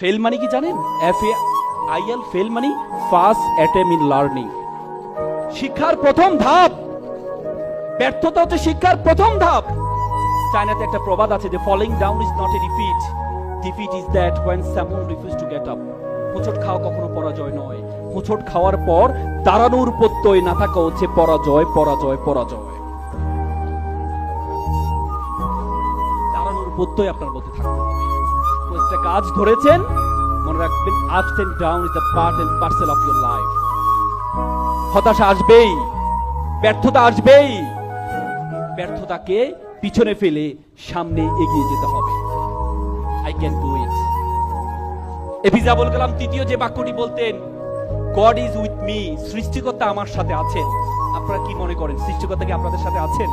Fail মানে কি জানেন? FAIL, ফেল মানে ফার্স্ট অ্যাটেম্প ইন লার্নিং। শিক্ষার প্রথম ধাপ। ব্যর্থতা হচ্ছে শিক্ষার প্রথম ধাপ। চায়নাতে একটা প্রবাদ আছে যে falling down is not a defeat, defeat is that when someone refuse to get up। হোঁচট খাওয়া কখনো পরাজয় নয়, হোঁচট খাওয়ার পর দাঁড়ানোর প্রত্যয় না থাকা হচ্ছে পরাজয়, পরাজয়, পরাজয়। দাঁড়ানোর প্রত্যয় আপনার মধ্যে থাকতে হবে। তো একটা কাজ ধরেছেন, মনে রাখবেন ups and down is the part and parcel of your life. হতাশা আসবেই, ব্যর্থতা আসবেই, ব্যর্থতাকে পিছনে ফেলে সামনে এগিয়ে যেতে হবে। I can do it. APJ Abul Kalam তৃতীয় যে বাক্যটি বলতেন, গড ইজ উইথ মি, সৃষ্টিকর্তা আমার সাথে আছেন। আপনারা কি মনে করেন সৃষ্টিকর্তা কি আপনাদের সাথে আছেন?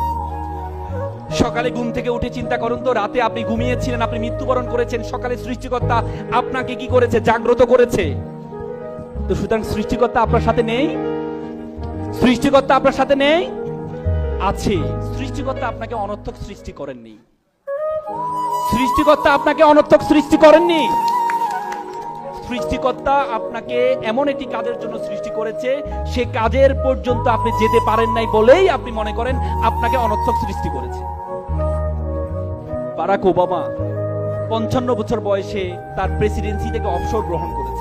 সকালে ঘুম থেকে উঠে চিন্তা করুন তো, রাতে আপনি ঘুমিয়েছিলেন, আপনি মৃত্যুবরণ করেছেন, সকালে সৃষ্টিকর্তা আপনাকে কি করেছে? জাগ্রত করেছে। তো সুতরাং সৃষ্টিকর্তা আপনার সাথে নেই? সৃষ্টিকর্তা আপনার সাথে নেই? আছে। সৃষ্টিকর্তা আপনাকে অনর্থক সৃষ্টি করেননি। সৃষ্টিকর্তা আপনাকে অনর্থক সৃষ্টি করেননি। সৃষ্টিকর্তা আপনাকে এমন একটি কাজের জন্য সৃষ্টি করেছে, সে কাজের পর্যন্ত আপনি যেতে পারেন নাই বলেই আপনি মনে করেন আপনাকে অনর্থক সৃষ্টি করেছে। বারাক ওবামা 55 বছর বয়সে তার প্রেসিডেন্সি থেকে অবসর গ্রহণ করেছে।